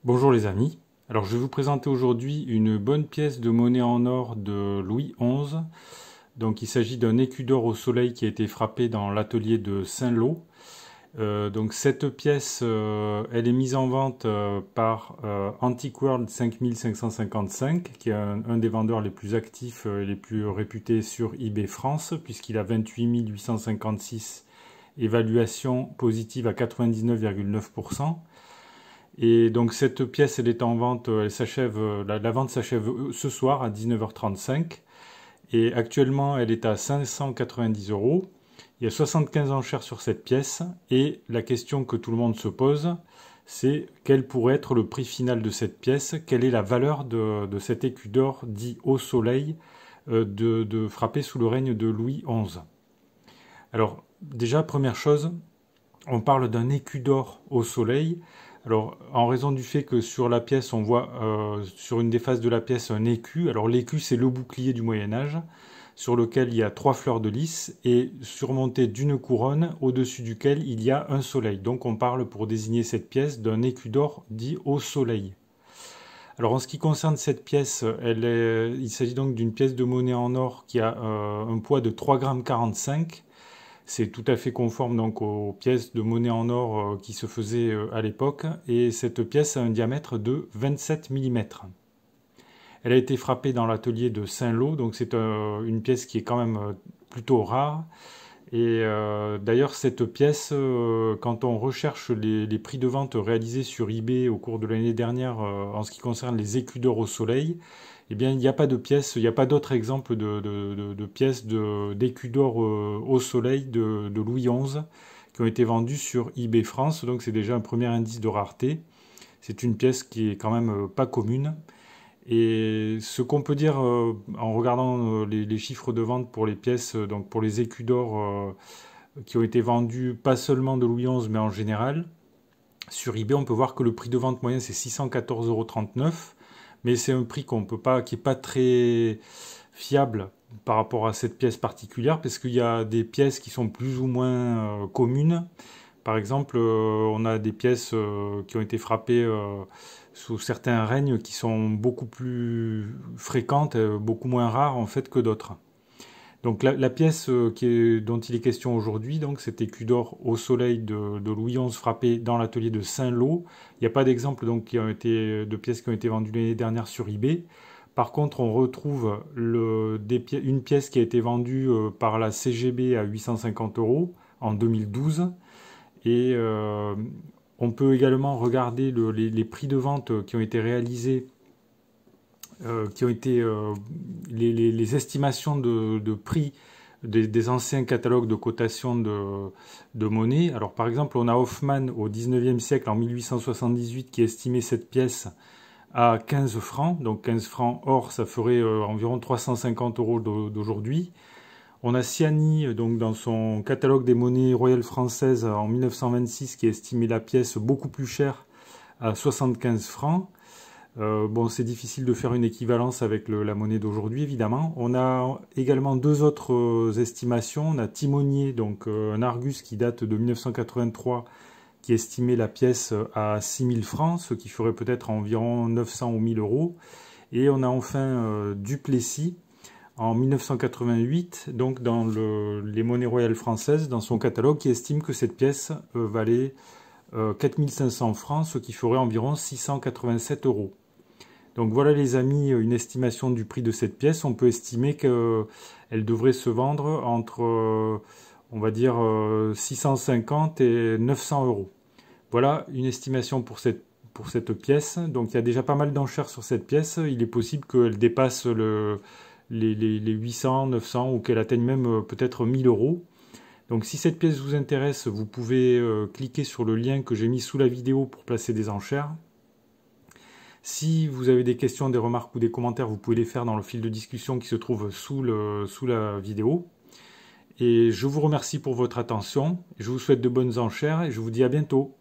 Bonjour les amis, alors je vais vous présenter aujourd'hui une bonne pièce de monnaie en or de Louis XI. Donc il s'agit d'un écu d'or au soleil qui a été frappé dans l'atelier de Saint-Lô. Donc cette pièce, elle est mise en vente par Antique World 5555, qui est un des vendeurs les plus actifs et les plus réputés sur eBay France, puisqu'il a 28 856 évaluations positives à 99,9%. Et donc cette pièce, elle est en vente, elle s'achève, la vente s'achève ce soir à 19h35. Et actuellement, elle est à 590 euros. Il y a 75 enchères sur cette pièce. Et la question que tout le monde se pose, c'est quel pourrait être le prix final de cette pièce? Quelle est la valeur de cet écu d'or dit au soleil frappé sous le règne de Louis XI? Alors, déjà, première chose, on parle d'un écu d'or au soleil. Alors, en raison du fait que sur la pièce, on voit sur une des faces de la pièce un écu. Alors, l'écu, c'est le bouclier du Moyen-Âge, sur lequel il y a 3 fleurs de lys et surmonté d'une couronne au-dessus duquel il y a un soleil. Donc, on parle pour désigner cette pièce d'un écu d'or dit au soleil. Alors, en ce qui concerne cette pièce, il s'agit donc d'une pièce de monnaie en or qui a un poids de 3,45 g. C'est tout à fait conforme donc aux pièces de monnaie en or qui se faisaient à l'époque, et cette pièce a un diamètre de 27 mm. Elle a été frappée dans l'atelier de Saint-Lô, donc c'est une pièce qui est quand même plutôt rare. Et d'ailleurs cette pièce, quand on recherche les prix de vente réalisés sur eBay au cours de l'année dernière en ce qui concerne les écus d'or au soleil, eh bien, il n'y a pas de pièces, il n'y a pas d'autres exemples de pièces d'écus d'or au soleil de Louis XI qui ont été vendues sur eBay France. Donc, c'est déjà un premier indice de rareté. C'est une pièce qui est quand même pas commune. Et ce qu'on peut dire en regardant les chiffres de vente pour les pièces, donc pour les écus d'or qui ont été vendus pas seulement de Louis XI, mais en général, sur eBay, on peut voir que le prix de vente moyen, c'est 614,39 €. Mais c'est un prix qu'on peut pas, qui n'est pas très fiable par rapport à cette pièce particulière, parce qu'il y a des pièces qui sont plus ou moins communes. Par exemple, on a des pièces qui ont été frappées sous certains règnes qui sont beaucoup plus fréquentes, beaucoup moins rares en fait que d'autres. Donc la pièce dont il est question aujourd'hui, donc cet écu d'or au soleil de Louis XI frappé dans l'atelier de Saint-Lô. Il n'y a pas d'exemple donc de pièces qui ont été vendues l'année dernière sur eBay. Par contre, on retrouve une pièce qui a été vendue par la CGB à 850 € en 2012. Et on peut également regarder les prix de vente qui ont été réalisés, qui ont été les estimations de prix des anciens catalogues de cotation de monnaie. Alors par exemple, on a Hoffmann au 19e siècle, en 1878, qui estimait cette pièce à 15 francs. Donc 15 francs or, ça ferait environ 350 € d'aujourd'hui. On a Siani, donc dans son catalogue des monnaies royales françaises en 1926, qui estimait la pièce beaucoup plus chère à 75 francs. Bon, c'est difficile de faire une équivalence avec la monnaie d'aujourd'hui, évidemment. On a également deux autres estimations. On a Timonier, donc un Argus qui date de 1983, qui estimait la pièce à 6000 francs, ce qui ferait peut-être environ 900 ou 1000 €. Et on a enfin Duplessis, en 1988, donc dans les monnaies royales françaises, dans son catalogue, qui estime que cette pièce valait 4500 francs, ce qui ferait environ 687 €. Donc voilà les amis, une estimation du prix de cette pièce. On peut estimer qu'elle devrait se vendre entre, on va dire, 650 et 900 €. Voilà une estimation pour cette pièce. Donc il y a déjà pas mal d'enchères sur cette pièce. Il est possible qu'elle dépasse les 800, 900 ou qu'elle atteigne même peut-être 1000 €. Donc si cette pièce vous intéresse, vous pouvez cliquer sur le lien que j'ai mis sous la vidéo pour placer des enchères. Si vous avez des questions, des remarques ou des commentaires, vous pouvez les faire dans le fil de discussion qui se trouve sous la vidéo. Et je vous remercie pour votre attention, je vous souhaite de bonnes enchères et je vous dis à bientôt.